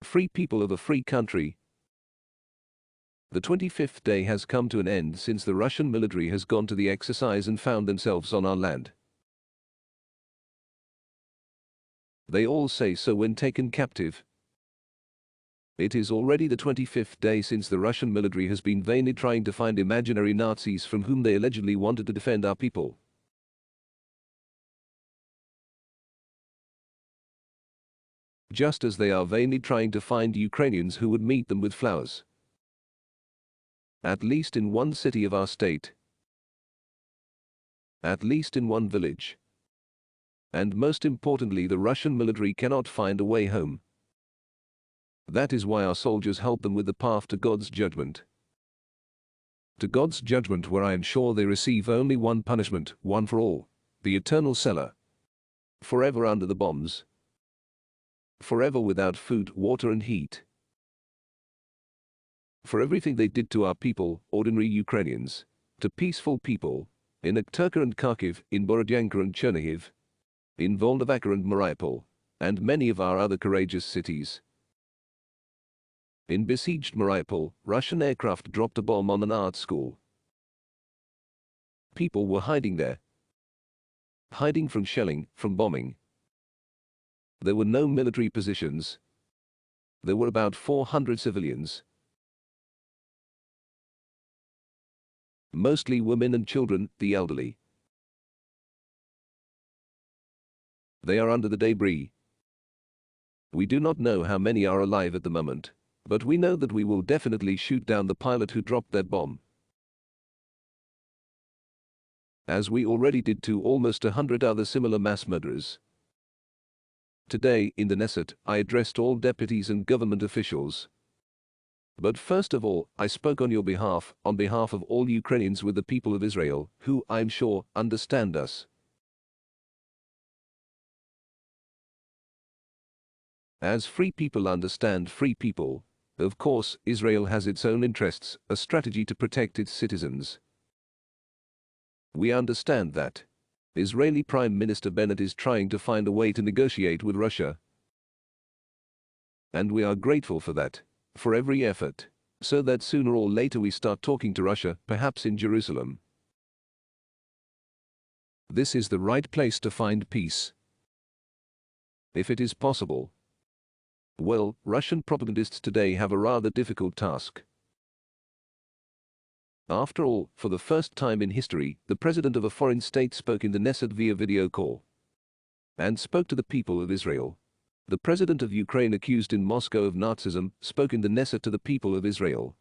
Free people of a free country. The 25th day has come to an end since the Russian military has gone to the exercise and found themselves on our land. They all say so when taken captive. It is already the 25th day since the Russian military has been vainly trying to find imaginary Nazis from whom they allegedly wanted to defend our people. Just as they are vainly trying to find Ukrainians who would meet them with flowers. At least in one city of our state. At least in one village. And most importantly, the Russian military cannot find a way home. That is why our soldiers help them with the path to God's judgment. To God's judgment, where I am sure they receive only one punishment, one for all, the eternal cellar. Forever under the bombs. Forever without food, water and heat. For everything they did to our people, ordinary Ukrainians, to peaceful people, in Akhtarka and Kharkiv, in Borodyanka and Chernihiv, in Volnovakha and Mariupol, and many of our other courageous cities. In besieged Mariupol, Russian aircraft dropped a bomb on an art school. People were hiding there. Hiding from shelling, from bombing. There were no military positions. There were about 400 civilians. Mostly women and children, the elderly. They are under the debris. We do not know how many are alive at the moment, but we know that we will definitely shoot down the pilot who dropped that bomb. As we already did to almost 100 other similar mass murderers. Today, in the Knesset, I addressed all deputies and government officials. But first of all, I spoke on your behalf, on behalf of all Ukrainians with the people of Israel, who, I am sure, understand us. As free people understand free people, of course, Israel has its own interests, a strategy to protect its citizens. We understand that. Israeli Prime Minister Bennett is trying to find a way to negotiate with Russia. And we are grateful for that, for every effort, so that sooner or later we start talking to Russia, perhaps in Jerusalem. This is the right place to find peace. If it is possible. Well, Russian propagandists today have a rather difficult task. After all, for the first time in history, the president of a foreign state spoke in the Knesset via video call. And spoke to the people of Israel. The president of Ukraine, accused in Moscow of Nazism, spoke in the Knesset to the people of Israel.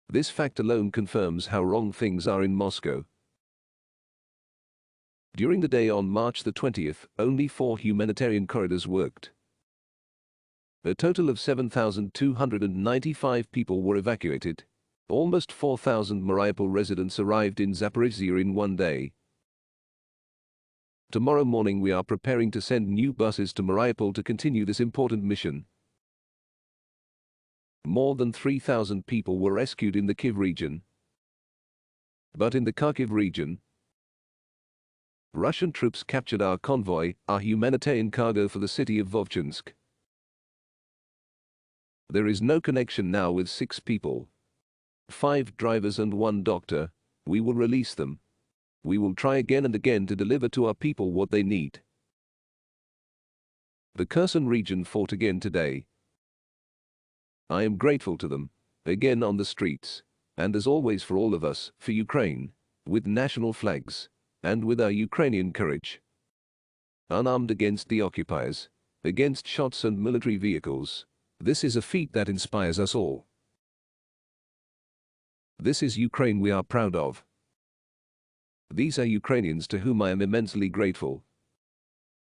This fact alone confirms how wrong things are in Moscow. During the day on March the 20th, only 4 humanitarian corridors worked. A total of 7,295 people were evacuated. Almost 4,000 Mariupol residents arrived in Zaporizhzhia in one day. Tomorrow morning we are preparing to send new buses to Mariupol to continue this important mission. More than 3,000 people were rescued in the Kyiv region. But in the Kharkiv region, Russian troops captured our convoy, our humanitarian cargo for the city of Vovchansk. There is no connection now with 6 people. 5 drivers and 1 doctor. We will release them. We will try again and again to deliver to our people what they need. The Kherson region fought again today. I am grateful to them, again on the streets, and as always for all of us, for Ukraine, with national flags, and with our Ukrainian courage. Unarmed against the occupiers, against shots and military vehicles. This is a feat that inspires us all. This is Ukraine we are proud of. These are Ukrainians to whom I am immensely grateful.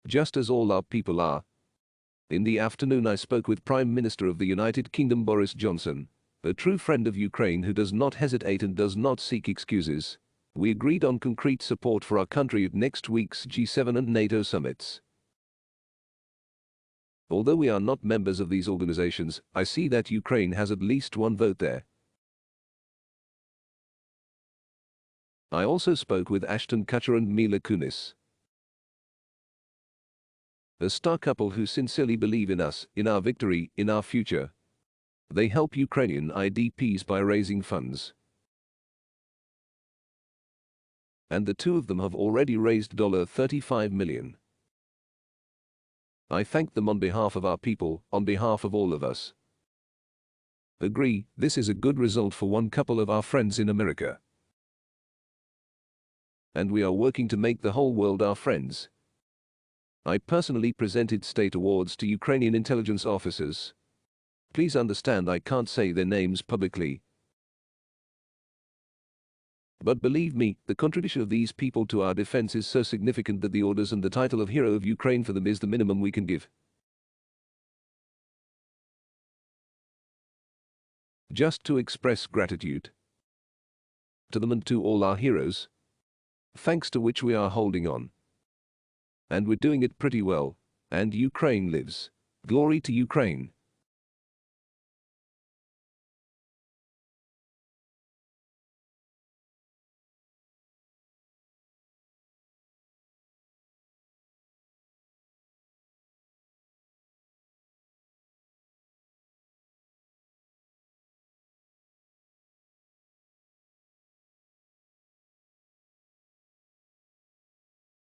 Just as all our people are. In the afternoon I spoke with Prime Minister of the United Kingdom Boris Johnson, a true friend of Ukraine who does not hesitate and does not seek excuses. We agreed on concrete support for our country at next week's G7 and NATO summits. Although we are not members of these organizations, I see that Ukraine has at least one vote there. I also spoke with Ashton Kutcher and Mila Kunis. A star couple who sincerely believe in us, in our victory, in our future. They help Ukrainian IDPs by raising funds. And the two of them have already raised $35 million. I thank them on behalf of our people, on behalf of all of us. Agree, this is a good result for one couple of our friends in America. And we are working to make the whole world our friends. I personally presented state awards to Ukrainian intelligence officers. Please understand I can't say their names publicly. But believe me, the contribution of these people to our defense is so significant that the orders and the title of Hero of Ukraine for them is the minimum we can give. Just to express gratitude to them and to all our heroes, thanks to which we are holding on. And we're doing it pretty well, and Ukraine lives. Glory to Ukraine.